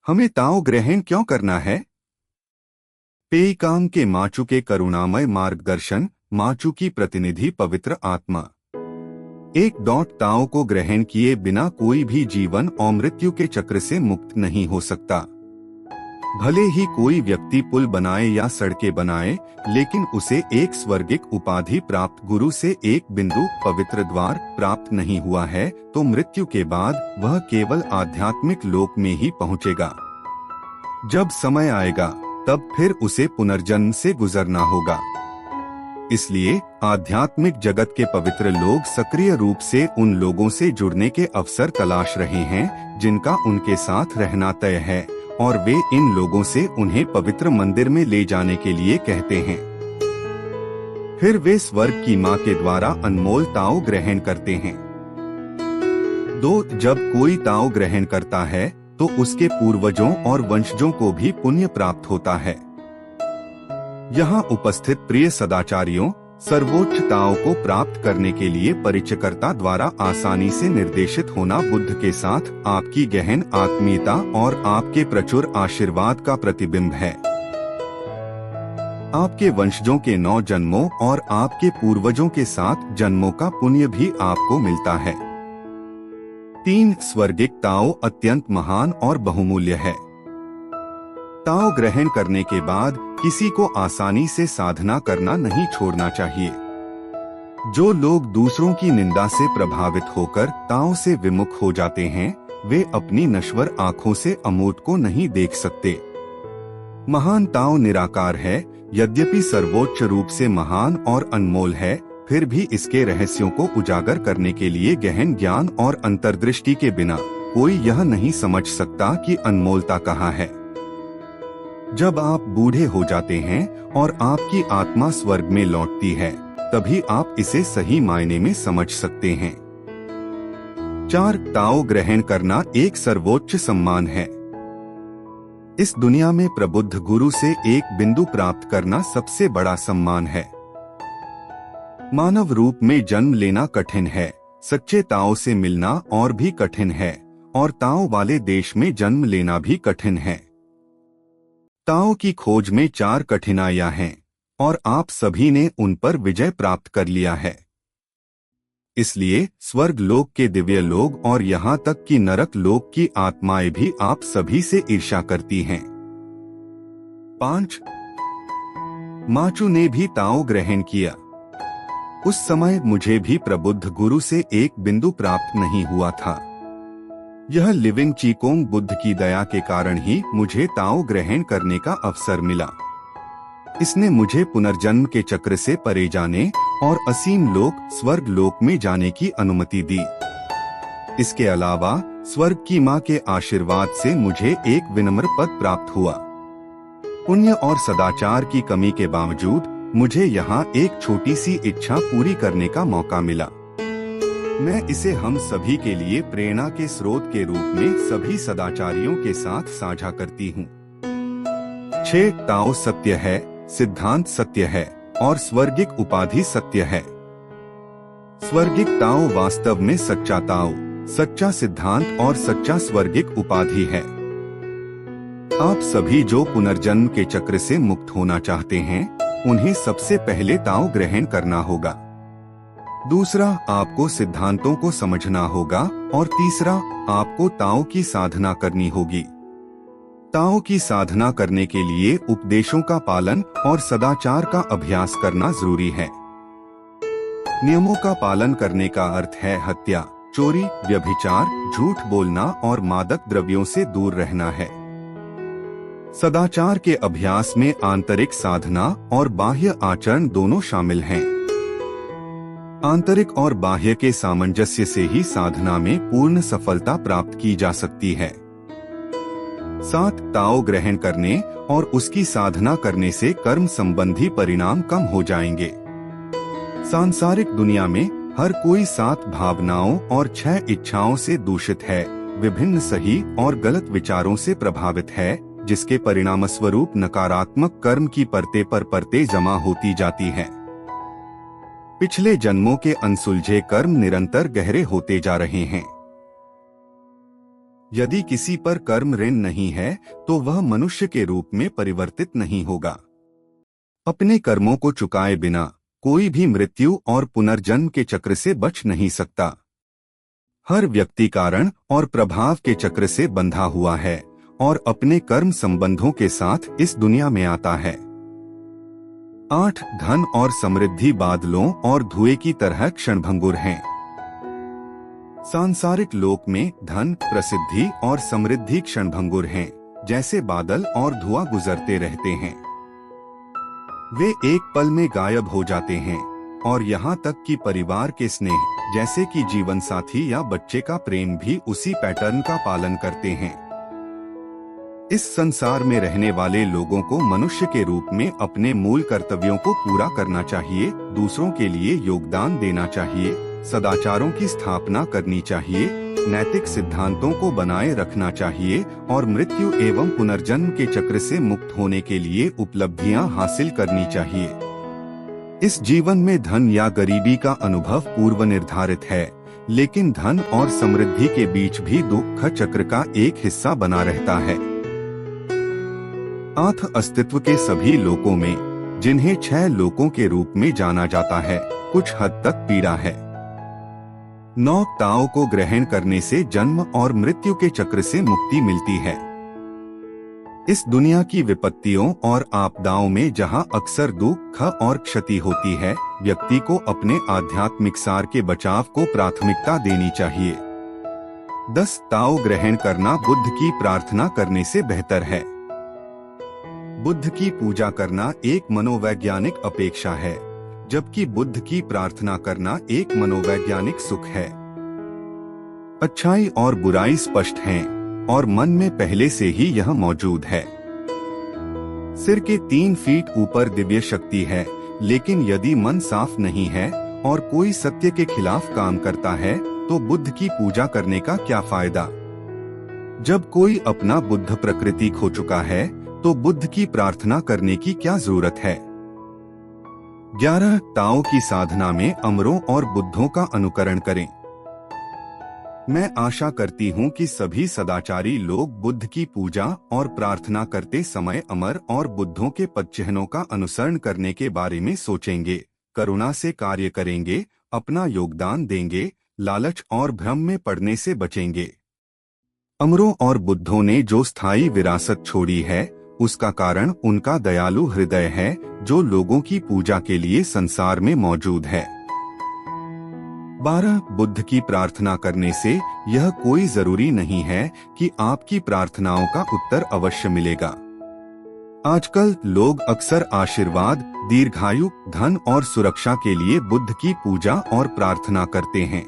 हमें ताओ ग्रहण क्यों करना है? पेईकाम के माचू के करुणामय मार्गदर्शन, माचू की प्रतिनिधि पवित्र आत्मा। एक डॉट ताओ को ग्रहण किए बिना कोई भी जीवन और मृत्यु के चक्र से मुक्त नहीं हो सकता। भले ही कोई व्यक्ति पुल बनाए या सड़कें बनाए, लेकिन उसे एक स्वर्गिक उपाधि प्राप्त गुरु से एक बिंदु पवित्र द्वार प्राप्त नहीं हुआ है, तो मृत्यु के बाद वह केवल आध्यात्मिक लोक में ही पहुंचेगा। जब समय आएगा तब फिर उसे पुनर्जन्म से गुजरना होगा। इसलिए आध्यात्मिक जगत के पवित्र लोग सक्रिय रूप से उन लोगों से जुड़ने के अवसर तलाश रहे हैं जिनका उनके साथ रहना तय है, और वे इन लोगों से उन्हें पवित्र मंदिर में ले जाने के लिए कहते हैं। फिर वे स्वर्ग की मां के द्वारा अनमोल ताओ ग्रहण करते हैं। जब कोई ताओ ग्रहण करता है तो उसके पूर्वजों और वंशजों को भी पुण्य प्राप्त होता है। यहाँ उपस्थित प्रिय सदाचारियों, सर्वोच्च ताओ को प्राप्त करने के लिए परिचयकर्ता द्वारा आसानी से निर्देशित होना बुद्ध के साथ आपकी गहन आत्मीयता और आपके प्रचुर आशीर्वाद का प्रतिबिंब है। आपके वंशजों के 9 जन्मों और आपके पूर्वजों के 7 जन्मों का पुण्य भी आपको मिलता है। 3 स्वर्गिक ताओ अत्यंत महान और बहुमूल्य है। ताओ ग्रहण करने के बाद किसी को आसानी से साधना करना नहीं छोड़ना चाहिए। जो लोग दूसरों की निंदा से प्रभावित होकर ताओ से विमुख हो जाते हैं, वे अपनी नश्वर आंखों से अमूर्त को नहीं देख सकते। महान ताओ निराकार है, यद्यपि सर्वोच्च रूप से महान और अनमोल है, फिर भी इसके रहस्यों को उजागर करने के लिए गहन ज्ञान और अंतर्दृष्टि के बिना कोई यह नहीं समझ सकता कि अनमोलता कहाँ है। जब आप बूढ़े हो जाते हैं और आपकी आत्मा स्वर्ग में लौटती है, तभी आप इसे सही मायने में समझ सकते हैं। 4 ताओ ग्रहण करना एक सर्वोच्च सम्मान है। इस दुनिया में प्रबुद्ध गुरु से एक बिंदु प्राप्त करना सबसे बड़ा सम्मान है। मानव रूप में जन्म लेना कठिन है, सच्चे ताओ से मिलना और भी कठिन है, और ताओ वाले देश में जन्म लेना भी कठिन है। ताओ की खोज में 4 कठिनाइयां हैं, और आप सभी ने उन पर विजय प्राप्त कर लिया है। इसलिए स्वर्ग लोक के दिव्य लोग और यहाँ तक कि नरक लोक की आत्माएं भी आप सभी से ईर्ष्या करती हैं। 5 माचू ने भी ताओ ग्रहण किया। उस समय मुझे भी प्रबुद्ध गुरु से एक बिंदु प्राप्त नहीं हुआ था। यह लिविंग चीकोंग बुद्ध की दया के कारण ही मुझे ताओ ग्रहण करने का अवसर मिला। इसने मुझे पुनर्जन्म के चक्र से परे जाने और असीम लोक स्वर्ग लोक में जाने की अनुमति दी। इसके अलावा स्वर्ग की मां के आशीर्वाद से मुझे एक विनम्र पद प्राप्त हुआ। पुण्य और सदाचार की कमी के बावजूद मुझे यहाँ एक छोटी सी इच्छा पूरी करने का मौका मिला। मैं इसे हम सभी के लिए प्रेरणा के स्रोत के रूप में सभी सदाचारियों के साथ साझा करती हूँ। 6 ताओ सत्य है, सिद्धांत सत्य है और स्वर्गिक उपाधि सत्य है। स्वर्गिक ताओ वास्तव में सच्चा ताओ, सच्चा सिद्धांत और सच्चा स्वर्गिक उपाधि है। आप सभी जो पुनर्जन्म के चक्र से मुक्त होना चाहते हैं, उन्हें सबसे पहले ताओ ग्रहण करना होगा। दूसरा, आपको सिद्धांतों को समझना होगा, और तीसरा, आपको ताओ की साधना करनी होगी। ताओ की साधना करने के लिए उपदेशों का पालन और सदाचार का अभ्यास करना जरूरी है। नियमों का पालन करने का अर्थ है हत्या, चोरी, व्यभिचार, झूठ बोलना और मादक द्रव्यों से दूर रहना है। सदाचार के अभ्यास में आंतरिक साधना और बाह्य आचरण दोनों शामिल हैं। आंतरिक और बाह्य के सामंजस्य से ही साधना में पूर्ण सफलता प्राप्त की जा सकती है। 7 ताओ ग्रहण करने और उसकी साधना करने से कर्म संबंधी परिणाम कम हो जाएंगे। सांसारिक दुनिया में हर कोई 7 भावनाओं और 6 इच्छाओं से दूषित है, विभिन्न सही और गलत विचारों से प्रभावित है, जिसके परिणामस्वरूप नकारात्मक कर्म की परतें पर परतें जमा होती जाती हैं। पिछले जन्मों के अनसुलझे कर्म निरंतर गहरे होते जा रहे हैं। यदि किसी पर कर्म ऋण नहीं है तो वह मनुष्य के रूप में परिवर्तित नहीं होगा। अपने कर्मों को चुकाए बिना कोई भी मृत्यु और पुनर्जन्म के चक्र से बच नहीं सकता। हर व्यक्ति कारण और प्रभाव के चक्र से बंधा हुआ है और अपने कर्म संबंधों के साथ इस दुनिया में आता है। 8 धन और समृद्धि बादलों और धुएं की तरह क्षणभंगुर हैं। सांसारिक लोक में धन, प्रसिद्धि और समृद्धि क्षणभंगुर हैं, जैसे बादल और धुआं गुजरते रहते हैं। वे एक पल में गायब हो जाते हैं और यहाँ तक कि परिवार के स्नेह, जैसे कि जीवन साथी या बच्चे का प्रेम भी उसी पैटर्न का पालन करते हैं। इस संसार में रहने वाले लोगों को मनुष्य के रूप में अपने मूल कर्तव्यों को पूरा करना चाहिए, दूसरों के लिए योगदान देना चाहिए, सदाचारों की स्थापना करनी चाहिए, नैतिक सिद्धांतों को बनाए रखना चाहिए और मृत्यु एवं पुनर्जन्म के चक्र से मुक्त होने के लिए उपलब्धियां हासिल करनी चाहिए। इस जीवन में धन या गरीबी का अनुभव पूर्व निर्धारित है, लेकिन धन और समृद्धि के बीच भी दुख चक्र का एक हिस्सा बना रहता है। अस्तित्व के सभी लोकों में, जिन्हें 6 लोकों के रूप में जाना जाता है, कुछ हद तक पीड़ा है। 9 ताओ को ग्रहण करने से जन्म और मृत्यु के चक्र से मुक्ति मिलती है। इस दुनिया की विपत्तियों और आपदाओं में जहां अक्सर दुख और क्षति होती है, व्यक्ति को अपने आध्यात्मिक सार के बचाव को प्राथमिकता देनी चाहिए। 10 ताओ ग्रहण करना बुद्ध की प्रार्थना करने से बेहतर है। बुद्ध की पूजा करना एक मनोवैज्ञानिक अपेक्षा है, जबकि बुद्ध की प्रार्थना करना एक मनोवैज्ञानिक सुख है। अच्छाई और बुराई स्पष्ट हैं और मन में पहले से ही यह मौजूद है। सिर के 3 फीट ऊपर दिव्य शक्ति है, लेकिन यदि मन साफ नहीं है और कोई सत्य के खिलाफ काम करता है तो बुद्ध की पूजा करने का क्या फायदा। जब कोई अपना बुद्ध प्रकृति खो चुका है तो बुद्ध की प्रार्थना करने की क्या जरूरत है। 11 ताओ की साधना में अमरों और बुद्धों का अनुकरण करें। मैं आशा करती हूँ कि सभी सदाचारी लोग बुद्ध की पूजा और प्रार्थना करते समय अमर और बुद्धों के पदचिह्नों का अनुसरण करने के बारे में सोचेंगे, करुणा से कार्य करेंगे, अपना योगदान देंगे, लालच और भ्रम में पड़ने से बचेंगे। अमरों और बुद्धों ने जो स्थायी विरासत छोड़ी है, उसका कारण उनका दयालु हृदय है, जो लोगों की पूजा के लिए संसार में मौजूद है। 12 बुद्ध की प्रार्थना करने से यह कोई जरूरी नहीं है कि आपकी प्रार्थनाओं का उत्तर अवश्य मिलेगा। आजकल लोग अक्सर आशीर्वाद, दीर्घायु, धन और सुरक्षा के लिए बुद्ध की पूजा और प्रार्थना करते हैं।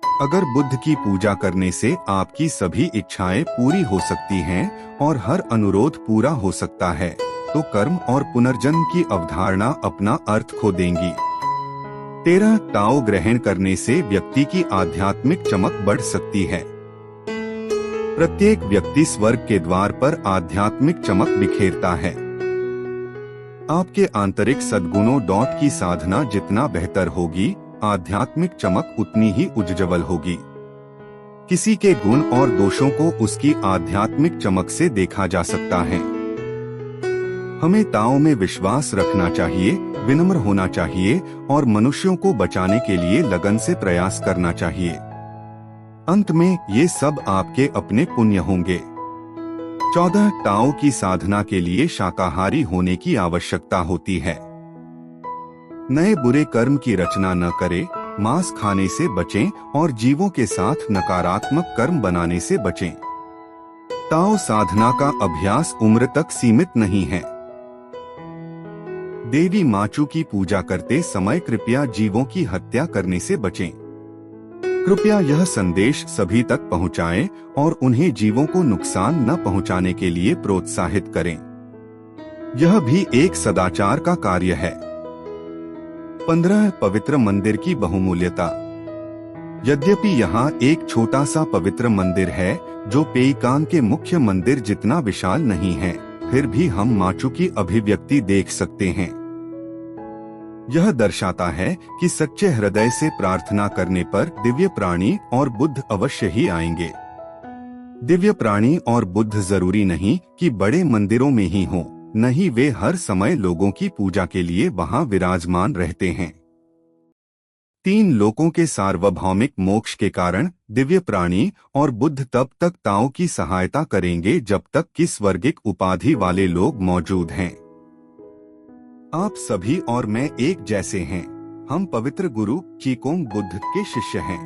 अगर बुद्ध की पूजा करने से आपकी सभी इच्छाएं पूरी हो सकती हैं और हर अनुरोध पूरा हो सकता है, तो कर्म और पुनर्जन्म की अवधारणा अपना अर्थ खो देंगी। 13 ताओ ग्रहण करने से व्यक्ति की आध्यात्मिक चमक बढ़ सकती है। प्रत्येक व्यक्ति स्वर्ग के द्वार पर आध्यात्मिक चमक बिखेरता है। आपके आंतरिक सद्गुणों की साधना जितना बेहतर होगी, आध्यात्मिक चमक उतनी ही उज्ज्वल होगी। किसी के गुण और दोषों को उसकी आध्यात्मिक चमक से देखा जा सकता है। हमें ताओ में विश्वास रखना चाहिए, विनम्र होना चाहिए और मनुष्यों को बचाने के लिए लगन से प्रयास करना चाहिए। अंत में ये सब आपके अपने पुण्य होंगे। 14 ताओ की साधना के लिए शाकाहारी होने की आवश्यकता होती है। नए बुरे कर्म की रचना न करें, मांस खाने से बचें और जीवों के साथ नकारात्मक कर्म बनाने से बचें। ताओ साधना का अभ्यास उम्र तक सीमित नहीं है। देवी माचू की पूजा करते समय कृपया जीवों की हत्या करने से बचें। कृपया यह संदेश सभी तक पहुंचाएं और उन्हें जीवों को नुकसान न पहुंचाने के लिए प्रोत्साहित करें। यह भी एक सदाचार का कार्य है। 15 पवित्र मंदिर की बहुमूल्यता। यद्यपि यहाँ एक छोटा सा पवित्र मंदिर है जो पेइकान के मुख्य मंदिर जितना विशाल नहीं है, फिर भी हम माचू की अभिव्यक्ति देख सकते हैं। यह दर्शाता है कि सच्चे हृदय से प्रार्थना करने पर दिव्य प्राणी और बुद्ध अवश्य ही आएंगे। दिव्य प्राणी और बुद्ध जरूरी नहीं कि बड़े मंदिरों में ही हों, नहीं वे हर समय लोगों की पूजा के लिए वहां विराजमान रहते हैं। 3 लोकों के सार्वभौमिक मोक्ष के कारण दिव्य प्राणी और बुद्ध तब तक ताओ की सहायता करेंगे जब तक कि स्वर्गिक उपाधि वाले लोग मौजूद हैं। आप सभी और मैं एक जैसे हैं। हम पवित्र गुरु चीकोंग बुद्ध के शिष्य हैं।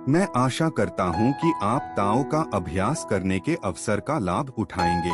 मैं आशा करता हूं कि आप ताओ का अभ्यास करने के अवसर का लाभ उठाएंगे।